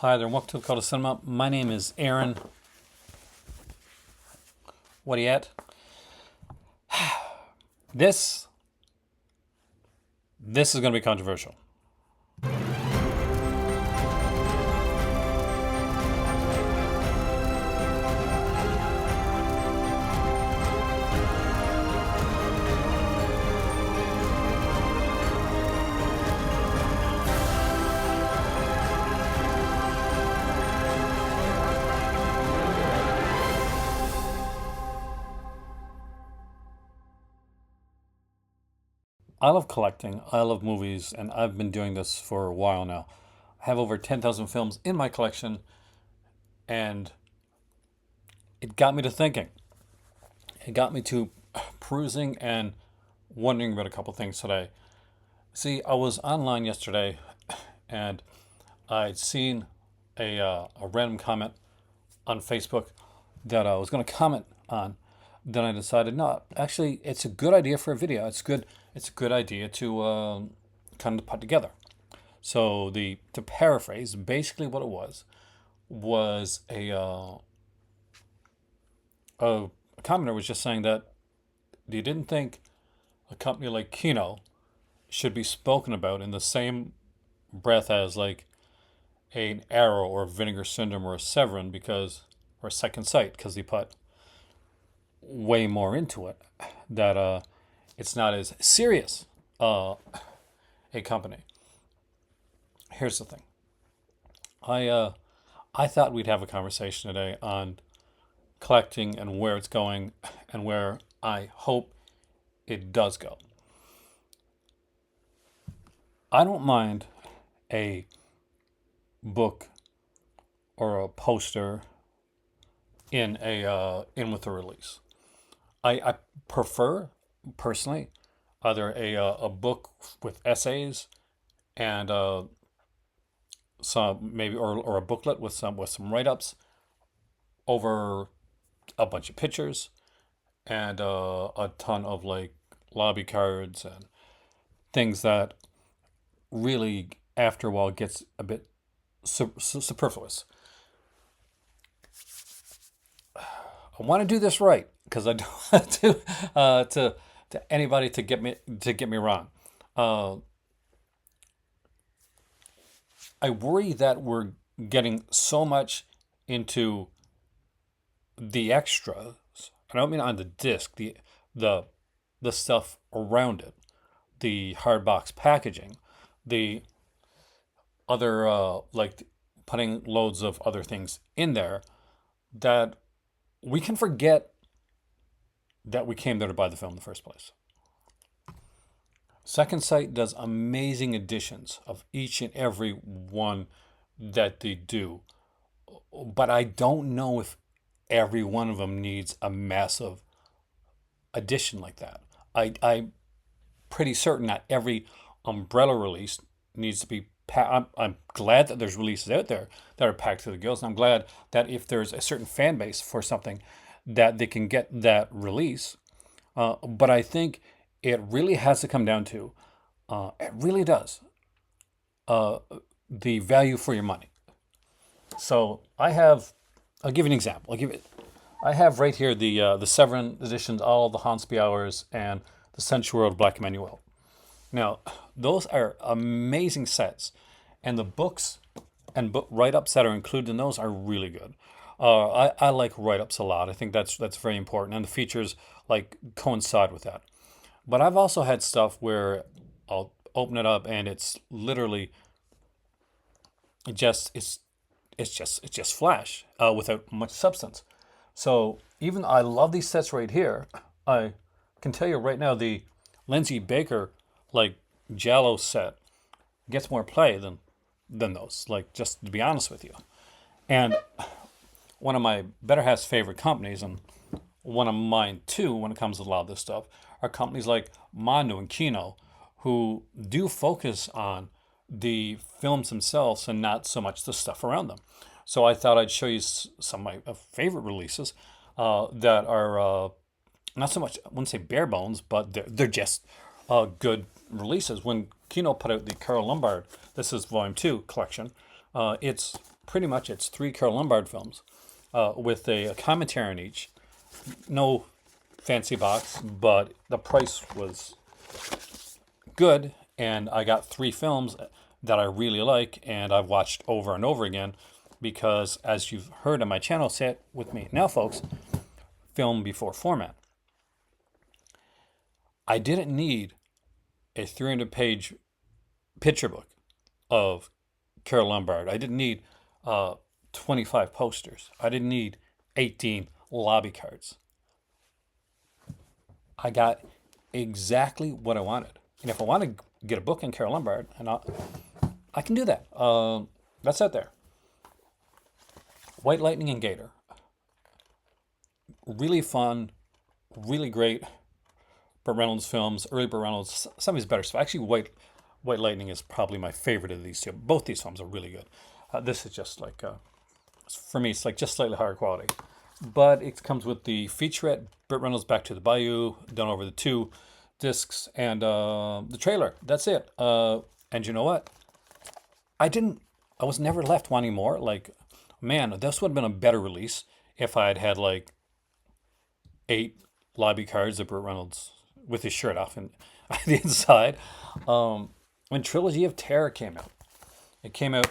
Hi there, welcome to the Call to Cinema. My name is Aaron. What are you at? This is going to be controversial. I love collecting, I love movies, and I've been doing this for a while now. I have over 10,000 films in my collection, and it got me to thinking. It got me to perusing and wondering about a couple things today. See, I was online yesterday, and I'd seen a random comment on Facebook that I was going to comment on. Then I decided, no, actually, it's a good idea for a video. It's good. It's a good idea to kind of put together. So to paraphrase, basically what it was a commenter was just saying that they didn't think a company like Kino should be spoken about in the same breath as like an Arrow or Vinegar Syndrome or a Severin or a Second Sight, because they put way more into it, that it's not as serious a company. Here's the thing. I thought we'd have a conversation today on collecting and where it's going and where I hope it does go. I don't mind a book or a poster in with a release. I prefer personally either a book with essays and some maybe or a booklet with some write-ups over a bunch of pictures and a ton of like lobby cards and things that really after a while gets a bit superfluous. I want to do this right because I don't want to anybody to get me wrong. I worry that we're getting so much into the extras. I don't mean on the disc, the stuff around it, the hard box packaging, the other like putting loads of other things in there, that we can forget that we came there to buy the film in the first place. Second Sight does amazing editions of each and every one that they do, but I don't know if every one of them needs a massive edition like that. I'm pretty certain that every umbrella release needs to be I'm glad that there's releases out there that are packed to the gills, and I'm glad that if there's a certain fan base for something, that they can get that release. But I think it really has to come down to, it really does, the value for your money. So I'll give you an example. I have right here the Severin editions, all the Hansby Hours and the Century World Black Emmanuel. Now, those are amazing sets, and the books and book write-ups that are included in those are really good. I like write-ups a lot. I think that's very important, and the features like coincide with that. But I've also had stuff where I'll open it up and it's literally it's just flash without much substance. So even I love these sets right here. I can tell you right now the Lindsay Baker like Jallo set gets more play than those. Like, just to be honest with you. And one of my better half's favorite companies, and one of mine too when it comes to a lot of this stuff, are companies like Mondo and Kino, who do focus on the films themselves and not so much the stuff around them. So I thought I'd show you some of my favorite releases that are not so much, I wouldn't say bare bones, but they're just good releases. When Kino put out the Carl Lombard, this is Volume 2 collection, it's pretty much it's three Carol Lombard films with a commentary on each. No fancy box, but the price was good, and I got three films that I really like, and I've watched over and over again because, as you've heard on my channel, say it with me now, folks, film before format. I didn't need a 300-page picture book of Carol Lombard. I didn't need 25 posters. I didn't need 18 lobby cards. I got exactly what I wanted. And if I want to get a book on Carol Lombard, I can do that. That's out there. White Lightning and Gator. Really fun, really great Burt Reynolds films, early Burt Reynolds, some of his better stuff. Actually, White Lightning is probably my favorite of these two. Both these films are really good. This is just like, for me, it's like just slightly higher quality. But it comes with the featurette, Burt Reynolds Back to the Bayou, done over the 2 discs, and the trailer. That's it. And you know what? I was never left wanting more. Like, man, this would have been a better release if I had had like 8 lobby cards of Burt Reynolds with his shirt off and the inside. When Trilogy of Terror came out, it came out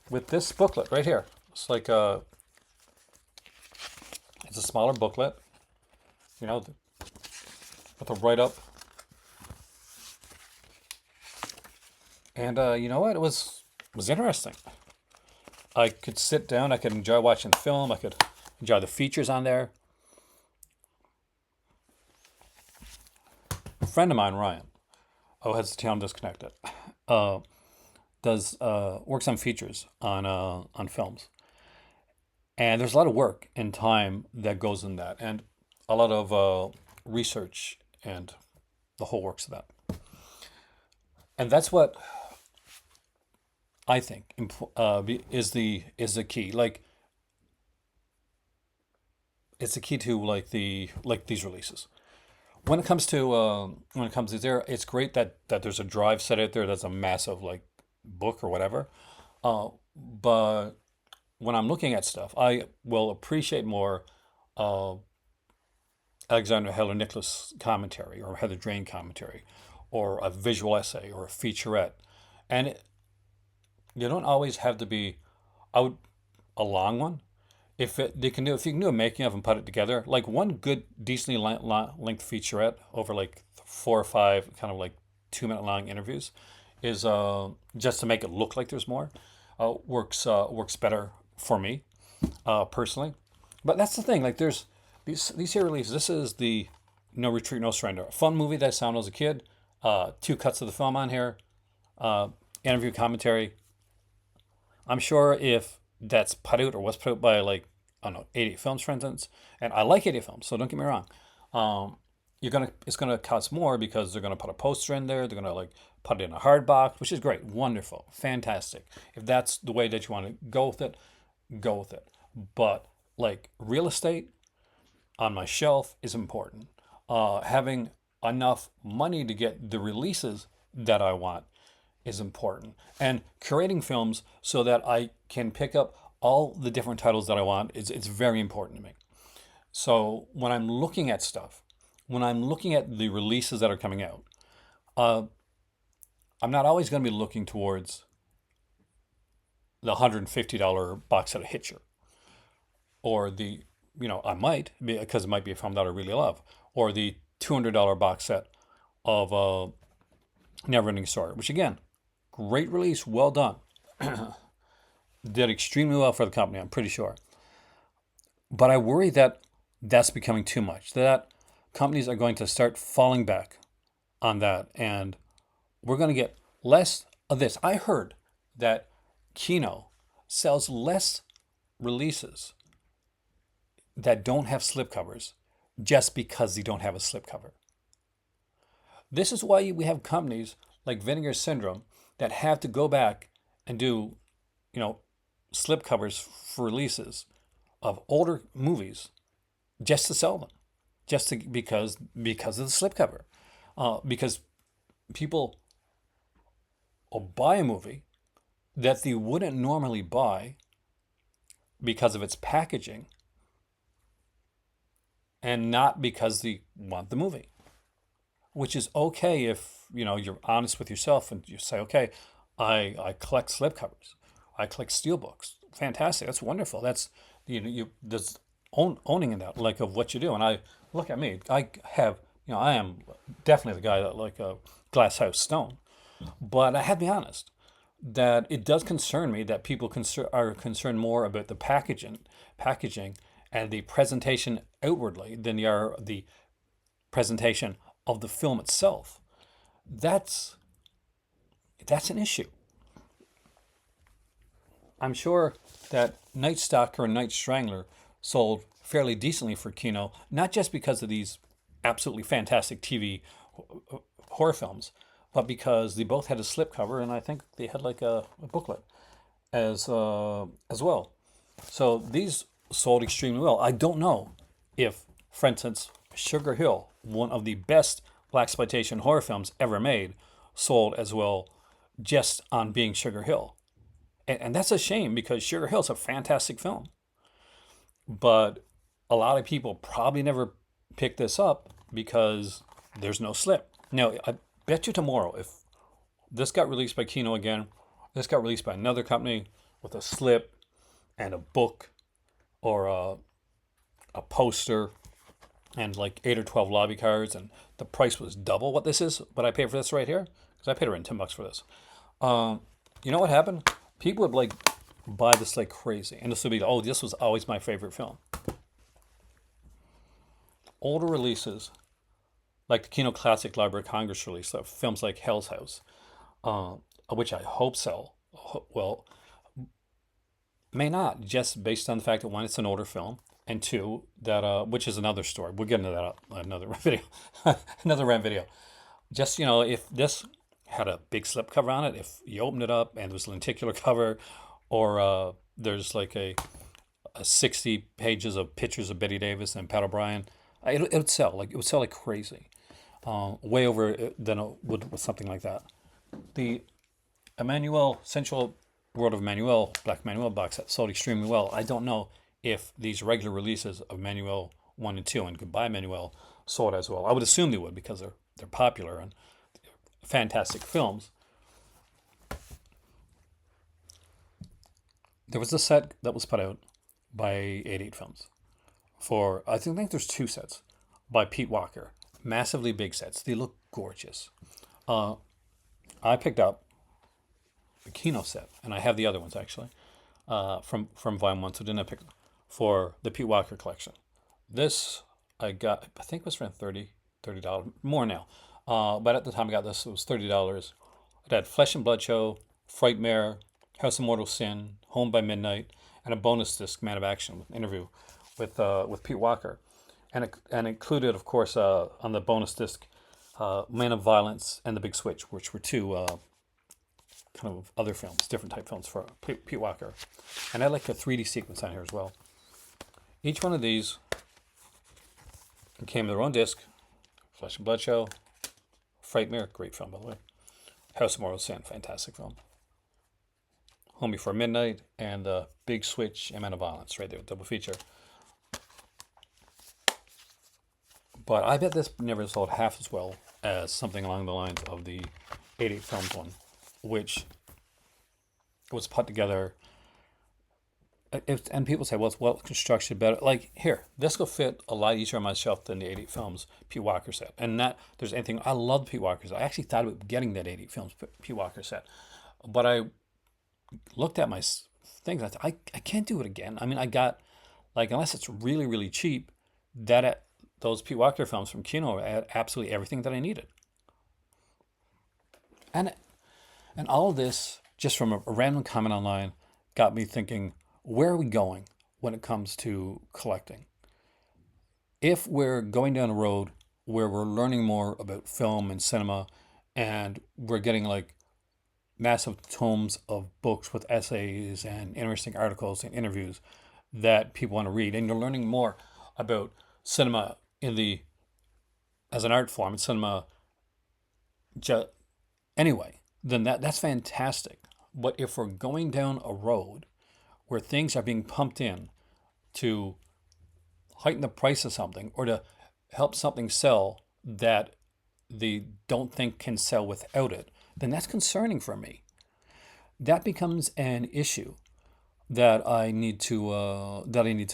with this booklet right here. It's like it's a smaller booklet, you know, with a write-up. And you know what? It was interesting. I could sit down. I could enjoy watching the film. I could enjoy the features on there. A friend of mine, Ryan, who has the channel Disconnected, works on features on films. And there's a lot of work and time that goes in that, and a lot of research and the whole works of that. And that's what I think is the key. Like, it's the key to like these releases. When it comes to there, it's great that there's a drive set out there that's a massive like book or whatever. But when I'm looking at stuff, I will appreciate more Alexander Heller Nicholas commentary or Heather Drain commentary, or a visual essay or a featurette, and you don't always have to be out a long one. If you can do a making of and put it together, like one good decently length featurette over like 4 or 5 kind of like 2-minute long interviews is just to make it look like there's more, works better for me personally. But that's the thing, like there's these here releases. This is the No Retreat, No Surrender, a fun movie that I saw when I was a kid. 2 cuts of the film on here, interview commentary. I'm sure if that's put out or was put out by like, I don't know, 88 Films, for instance, and I like 88 Films, so don't get me wrong. It's gonna cost more because they're gonna put a poster in there. They're gonna like put it in a hard box, which is great, wonderful, fantastic. If that's the way that you want to go with it, go with it. But like real estate on my shelf is important. Having enough money to get the releases that I want is important, and curating films so that I can pick up all the different titles that I want it's very important to me. So when I'm looking at stuff, when I'm looking at the releases that are coming out, I'm not always going to be looking towards the $150 box set of Hitcher, or the, I might, because it might be a film that I really love, or the $200 box set of Never Ending Story, which again, great release, well done. Did extremely well for the company, I'm pretty sure. But I worry that that's becoming too much, that companies are going to start falling back on that, and we're going to get less of this. I heard that Kino sells less releases that don't have slipcovers just because they don't have a slipcover. This is why we have companies like Vinegar Syndrome that have to go back and do, slipcovers for releases of older movies just to sell them, because of the slipcover, because people will buy a movie that they wouldn't normally buy because of its packaging and not because they want the movie, which is okay if you're honest with yourself and you say, okay, I collect slipcovers, I collect steelbooks. Fantastic, that's wonderful. That's there's owning in that, like, of what you do. And I look at me, I have, I am definitely the guy that like a glass house stone. But I have to be honest that it does concern me that people are concerned more about the packaging and the presentation outwardly than they are the presentation of the film itself. That's that's an issue. I'm sure that Night Stalker and Night Strangler sold fairly decently for Kino, not just because of these absolutely fantastic TV horror films, but because they both had a slipcover, and I think they had like a booklet as well. So these sold extremely well. I don't know if, for instance, Sugar Hill, one of the best blaxploitation horror films ever made, sold as well just on being Sugar Hill. And that's a shame because Sugar Hill is a fantastic film. But a lot of people probably never pick this up because there's no slip. Now, I bet you tomorrow, if this got released by Kino again, this got released by another company with a slip and a book or a poster and like 8 or 12 lobby cards, and the price was double what this is, what I paid for this right here, because I paid around $10 for this. You know what happened? People would like buy this like crazy, and this would be, oh, this was always my favorite film. Older releases, like the Kino Classic Library of Congress release of films like Hell's House, which I hope sell well, may not, just based on the fact that one, it's an older film, and two, that which is another story. We'll get into that another video, another rant video. Just if this had a big slip cover on it, if you opened it up and there was a lenticular cover, or there's like a 60 pages of pictures of Betty Davis and Pat O'Brien, it would sell like crazy, way over than it would with something like that. The Emmanuel Central World of Manuel Black Manuel box set sold extremely well. I don't know if these regular releases of Manuel 1 and 2 and Goodbye Manuel sold as well. I would assume they would because they're popular and fantastic films. There was a set that was put out by 88 Films for, I think there's two sets by Pete Walker. Massively big sets. They look gorgeous. I picked up the Kino set, and I have the other ones actually, from Volume 1, so didn't I pick them, for the Pete Walker collection. This I got, I think it was around $30, more now. But at the time I got this, it was $30. It had Flesh and Blood Show, Frightmare, House of Mortal Sin, Home by Midnight, and a bonus disc, Man of Action, with an interview with Pete Walker, and included, of course, on the bonus disc, Man of Violence and The Big Switch, which were two kind of other films, different type films for Pete Walker, and I had like a 3D sequence on here as well. Each one of these came with their own disc. Flesh and Blood Show, Frightmare, great film by the way. House of Mortal Sin, fantastic film. Home Before Midnight and The Big Switch and Man of Violence, right there, double feature. But I bet this never sold half as well as something along the lines of the 88 Films one, which was put together. And people say, well, it's well constructed, better. Like, here, this will fit a lot easier on my shelf than the 88 Films Pete Walker set. And not there's anything, I love Pete Walker set. I actually thought about getting that 88 Films Pete Walker set. But I looked at my things, and I can't do it again. I mean, I got, like, unless it's really, really cheap, those Pete Walker films from Kino had absolutely everything that I needed. And all of this, just from a random comment online, got me thinking, where are we going when it comes to collecting? If we're going down a road where we're learning more about film and cinema, and we're getting like massive tomes of books with essays and interesting articles and interviews that people want to read, and you're learning more about cinema as an art form, and cinema anyway, then that's fantastic. But if we're going down a road where things are being pumped in to heighten the price of something or to help something sell that they don't think can sell without it, then that's concerning for me. That becomes an issue that I need to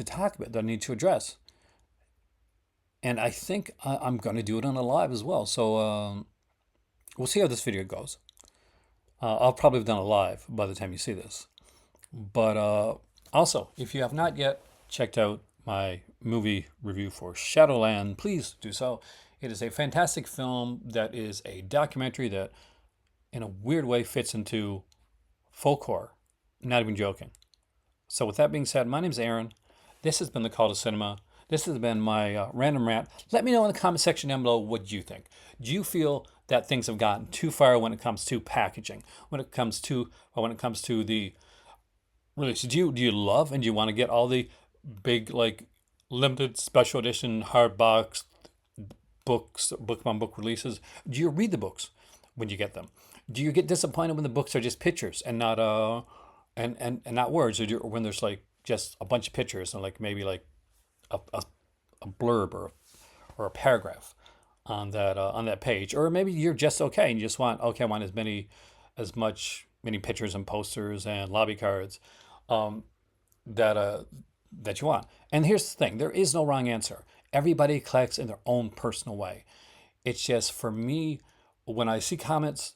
talk about, that I need to address. And I think I'm going to do it on a live as well. So we'll see how this video goes. I'll probably have done a live by the time you see this. But also, if you have not yet checked out my movie review for Shadowland, please do so. It is a fantastic film that is a documentary that, in a weird way, fits into folk horror. Not even joking. So with that being said, my name's Aaron. This has been The Call to Cinema. This has been my random rant. Let me know in the comment section down below what you think. Do you feel that things have gotten too far when it comes to packaging? When it comes to the release? Do you love and do you want to get all the big like limited special edition hardbox books, book releases? Do you read the books when you get them? Do you get disappointed when the books are just pictures and not and not words, or when there's like just a bunch of pictures and like maybe like a blurb or a paragraph on that page, or maybe you're just okay and you just want many pictures and posters and lobby cards that you want. And here's the thing: there is no wrong answer. Everybody collects in their own personal way. It's just for me, when I see comments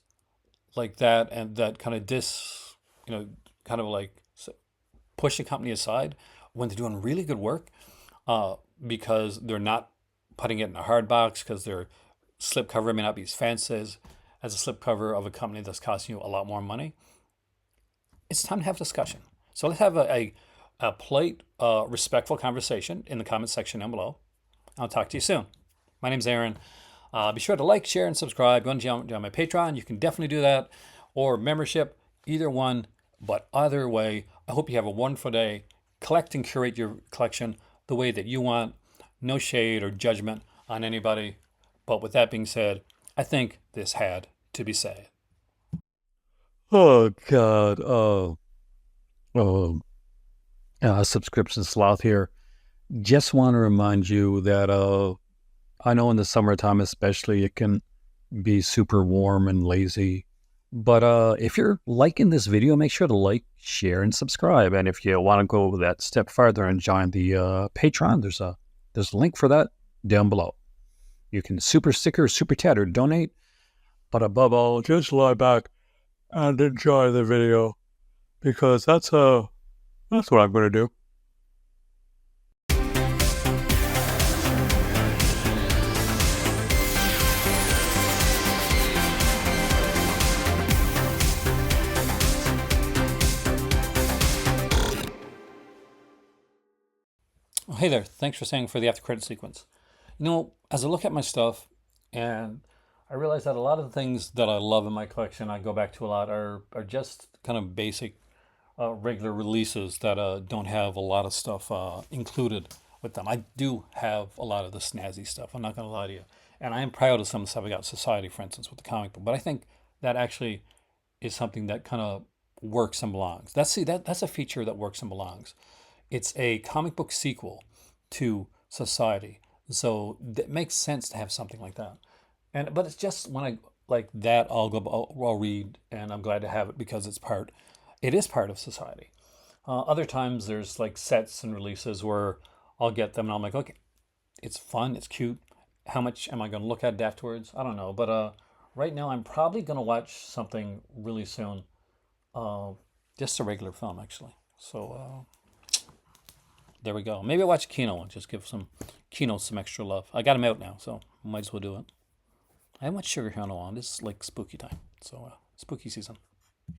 like that and that kind of kind of like push a company aside when they're doing really good work because they're not putting it in a hard box because their slipcover may not be as fancy as a slipcover of a company that's costing you a lot more money. It's time to have a discussion. So let's have a polite, respectful conversation in the comment section down below. I'll talk to you soon. My name's Aaron. Be sure to like, share, and subscribe. You want to jump on my Patreon? You can definitely do that. Or membership, either one. But either way, I hope you have a wonderful day. Collect and curate your collection the way that you want. No shade or judgment on anybody. But with that being said, I think this had to be said. Oh, God. Subscription sloth here. Just want to remind you that I know in the summertime especially it can be super warm and lazy. But if you're liking this video, make sure to like, share, and subscribe. And if you want to go that step farther and join the Patreon, there's a link for that down below. You can super sticker, super chat, or donate. But above all, just lie back and enjoy the video, because that's what I'm going to do. Hey there, thanks for staying for the after credit sequence. You know, as I look at my stuff and I realize that a lot of the things that I love in my collection, I go back to a lot, are just kind of basic, regular releases that don't have a lot of stuff included with them. I do have a lot of the snazzy stuff, I'm not going to lie to you. And I am proud of some of the stuff I got, Society, for instance, with the comic book. But I think that actually is something that kind of works and belongs. That's a feature that works and belongs. It's a comic book sequel to Society, so it makes sense to have something like that. But it's just when I like that, I'll read, and I'm glad to have it because it is part of Society. Other times there's like sets and releases where I'll get them and I'm like, okay, it's fun, it's cute. How much am I going to look at it afterwards? I don't know, but right now I'm probably going to watch something really soon, just a regular film actually. So. There we go. Maybe I'll watch Kino and just give Kino some extra love. I got him out now, so might as well do it. I haven't watched Sugar here in a while. It's like spooky time, so spooky season.